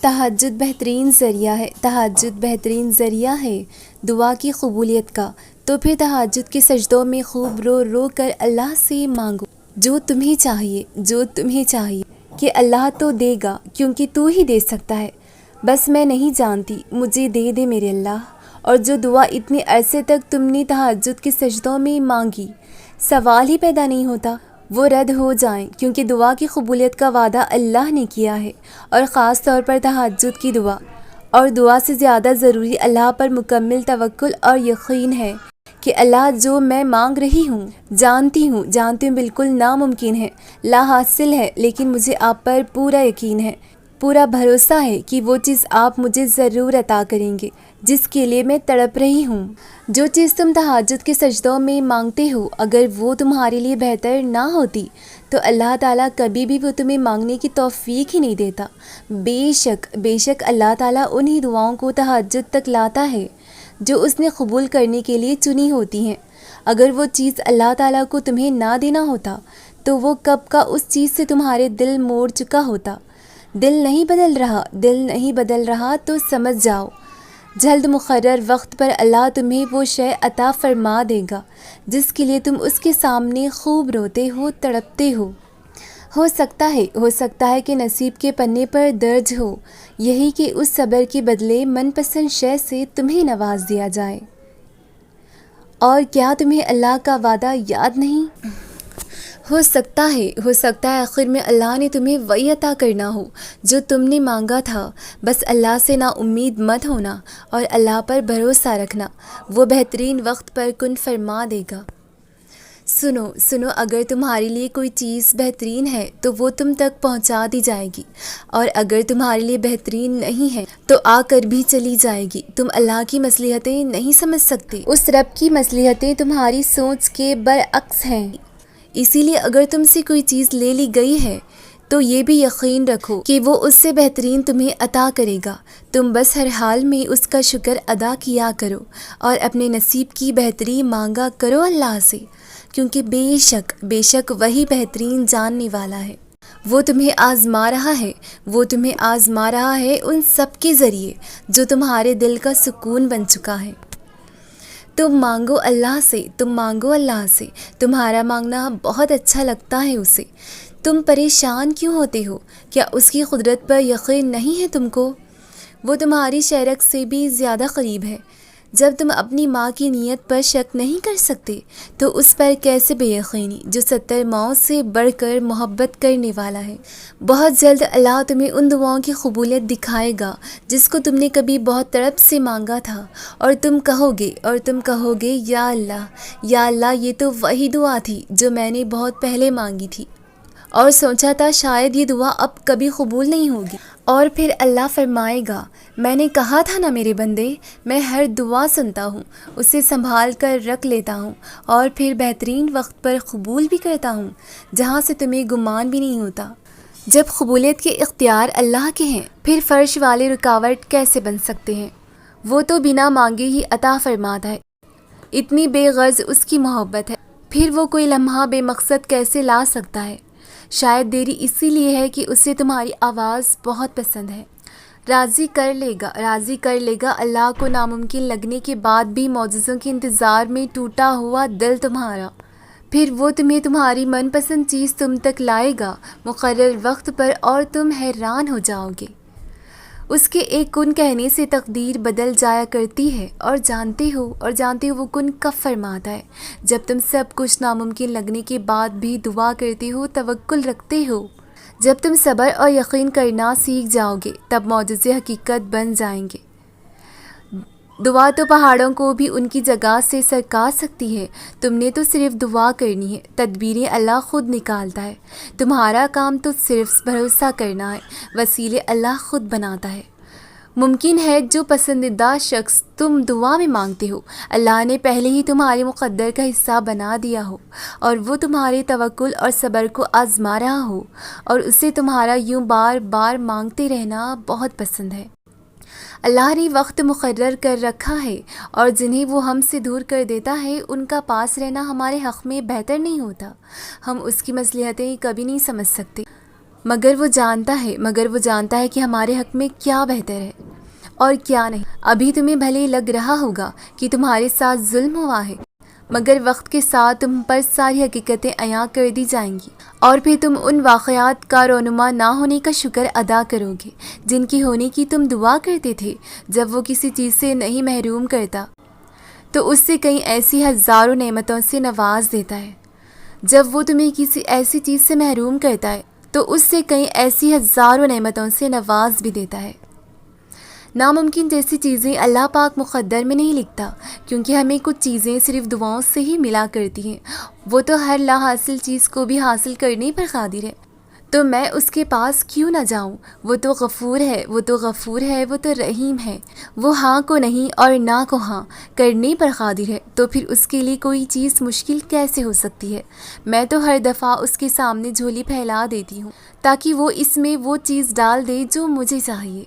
تہجد بہترین ذریعہ ہے، تہجد بہترین ذریعہ ہے دعا کی قبولیت کا۔ تو پھر تہجد کے سجدوں میں خوب رو رو کر اللہ سے مانگو جو تمہیں چاہیے، جو تمہیں چاہیے، کہ اللہ تو دے گا کیونکہ تو ہی دے سکتا ہے۔ بس میں نہیں جانتی، مجھے دے دے میرے اللہ۔ اور جو دعا اتنے عرصے تک تم نے تہجد کے سجدوں میں مانگی، سوال ہی پیدا نہیں ہوتا، وہ رد ہو جائیں، کیونکہ دعا کی قبولیت کا وعدہ اللہ نے کیا ہے، اور خاص طور پر تہجد کی دعا۔ اور دعا سے زیادہ ضروری اللہ پر مکمل توکل اور یقین ہے کہ اللہ جو میں مانگ رہی ہوں، جانتی ہوں بالکل ناممکن ہے، لا حاصل ہے، لیکن مجھے آپ پر پورا یقین ہے، پورا بھروسہ ہے کہ وہ چیز آپ مجھے ضرور عطا کریں گے جس کے لیے میں تڑپ رہی ہوں۔ جو چیز تم تہجد کے سجدوں میں مانگتے ہو، اگر وہ تمہارے لیے بہتر نہ ہوتی تو اللہ تعالیٰ کبھی بھی وہ تمہیں مانگنے کی توفیق ہی نہیں دیتا۔ بے شک اللہ تعالیٰ انہی دعاؤں کو تہجد تک لاتا ہے جو اس نے قبول کرنے کے لیے چنی ہوتی ہیں۔ اگر وہ چیز اللہ تعالیٰ کو تمہیں نہ دینا ہوتا تو وہ کب کا اس چیز سے تمہارے دل موڑ چکا ہوتا۔ دل نہیں بدل رہا تو سمجھ جاؤ جلد مقرر وقت پر اللہ تمہیں وہ شے عطا فرما دے گا جس کے لیے تم اس کے سامنے خوب روتے ہو، تڑپتے ہو۔ ہو سکتا ہے کہ نصیب کے پنے پر درج ہو یہی کہ اس صبر کے بدلے من پسند شے سے تمہیں نواز دیا جائے۔ اور کیا تمہیں اللہ کا وعدہ یاد نہیں؟ ہو سکتا ہے آخر میں اللہ نے تمہیں وہی عطا کرنا ہو جو تم نے مانگا تھا۔ بس اللہ سے نا امید مت ہونا اور اللہ پر بھروسہ رکھنا، وہ بہترین وقت پر کن فرما دے گا۔ سنو اگر تمہارے لیے کوئی چیز بہترین ہے تو وہ تم تک پہنچا دی جائے گی، اور اگر تمہارے لیے بہترین نہیں ہے تو آ کر بھی چلی جائے گی۔ تم اللہ کی مصلحتیں نہیں سمجھ سکتے، اس رب کی مصلحتیں تمہاری سوچ کے برعکس ہیں۔ اسی لیے اگر تم سے کوئی چیز لے لی گئی ہے تو یہ بھی یقین رکھو کہ وہ اس سے بہترین تمہیں عطا کرے گا۔ تم بس ہر حال میں اس کا شکر ادا کیا کرو اور اپنے نصیب کی بہتری مانگا کرو اللہ سے، کیونکہ بے شک وہی بہترین جاننے والا ہے۔ وہ تمہیں آزما رہا ہے ان سب کے ذریعے جو تمہارے دل کا سکون بن چکا ہے۔ تم مانگو اللہ سے، تمہارا مانگنا بہت اچھا لگتا ہے اسے۔ تم پریشان کیوں ہوتے ہو؟ کیا اس کی قدرت پر یقین نہیں ہے تم کو؟ وہ تمہاری شرک سے بھی زیادہ قریب ہے۔ جب تم اپنی ماں کی نیت پر شک نہیں کر سکتے تو اس پر کیسے بے یقینی جو 70 ماؤں سے بڑھ کر محبت کرنے والا ہے۔ بہت جلد اللہ تمہیں ان دعاؤں کی قبولیت دکھائے گا جس کو تم نے کبھی بہت تڑپ سے مانگا تھا، اور تم کہو گے یا اللہ یہ تو وہی دعا تھی جو میں نے بہت پہلے مانگی تھی اور سوچا تھا شاید یہ دعا اب کبھی قبول نہیں ہوگی۔ اور پھر اللہ فرمائے گا، میں نے کہا تھا نا میرے بندے، میں ہر دعا سنتا ہوں، اسے سنبھال کر رکھ لیتا ہوں اور پھر بہترین وقت پر قبول بھی کرتا ہوں جہاں سے تمہیں گمان بھی نہیں ہوتا۔ جب قبولیت کے اختیار اللہ کے ہیں، پھر فرش والے رکاوٹ کیسے بن سکتے ہیں؟ وہ تو بنا مانگے ہی عطا فرماتا ہے، اتنی بے غرض اس کی محبت ہے، پھر وہ کوئی لمحہ بے مقصد کیسے لا سکتا ہے؟ شاید دیری اسی لیے ہے کہ اسے تمہاری آواز بہت پسند ہے۔ راضی کر لے گا اللہ کو ناممکن لگنے کے بعد بھی معجزوں کے انتظار میں ٹوٹا ہوا دل تمہارا۔ پھر وہ تمہیں تمہاری من پسند چیز تم تک لائے گا مقرر وقت پر، اور تم حیران ہو جاؤ گے۔ اس کے ایک کن کہنے سے تقدیر بدل جایا کرتی ہے، اور جانتے ہو وہ کن کب فرماتا ہے؟ جب تم سب کچھ ناممکن لگنے کے بعد بھی دعا کرتے ہو، توکل رکھتے ہو۔ جب تم صبر اور یقین کرنا سیکھ جاؤ گے تب معجزے حقیقت بن جائیں گے۔ دعا تو پہاڑوں کو بھی ان کی جگہ سے سرکا سکتی ہے، تم نے تو صرف دعا کرنی ہے، تدبیریں اللہ خود نکالتا ہے، تمہارا کام تو صرف بھروسہ کرنا ہے، وسیلے اللہ خود بناتا ہے۔ ممکن ہے جو پسندیدہ شخص تم دعا میں مانگتے ہو اللہ نے پہلے ہی تمہارے مقدر کا حصہ بنا دیا ہو، اور وہ تمہارے توکل اور صبر کو آزما رہا ہو، اور اسے تمہارا یوں بار بار مانگتے رہنا بہت پسند ہے۔ اللہ نے وقت مقرر کر رکھا ہے، اور جنہیں وہ ہم سے دور کر دیتا ہے ان کا پاس رہنا ہمارے حق میں بہتر نہیں ہوتا۔ ہم اس کی مصلحتیں کبھی نہیں سمجھ سکتے، مگر وہ جانتا ہے کہ ہمارے حق میں کیا بہتر ہے اور کیا نہیں۔ ابھی تمہیں بھلے لگ رہا ہوگا کہ تمہارے ساتھ ظلم ہوا ہے، مگر وقت کے ساتھ تم پر ساری حقیقتیں عیاں کر دی جائیں گی، اور پھر تم ان واقعات کا رونما نہ ہونے کا شکر ادا کرو گے جن کی ہونے کی تم دعا کرتے تھے۔ جب وہ کسی چیز سے نہیں محروم کرتا تو اس سے کئی ایسی ہزاروں نعمتوں سے نواز دیتا ہے۔ جب وہ تمہیں کسی ایسی چیز سے محروم کرتا ہے تو اس سے کئی ایسی ہزاروں نعمتوں سے نواز بھی دیتا ہے۔ ناممکن جیسی چیزیں اللہ پاک مقدر میں نہیں لکھتا، کیونکہ ہمیں کچھ چیزیں صرف دعاؤں سے ہی ملا کرتی ہیں۔ وہ تو ہر لا حاصل چیز کو بھی حاصل کرنے پر قادر ہے، تو میں اس کے پاس کیوں نہ جاؤں؟ وہ تو غفور ہے، وہ تو رحیم ہے۔ وہ ہاں کو نہیں اور نہ کو ہاں کرنے پر قادر ہے، تو پھر اس کے لیے کوئی چیز مشکل کیسے ہو سکتی ہے؟ میں تو ہر دفعہ اس کے سامنے جھولی پھیلا دیتی ہوں تاکہ وہ اس میں وہ چیز ڈال دے جو مجھے چاہیے۔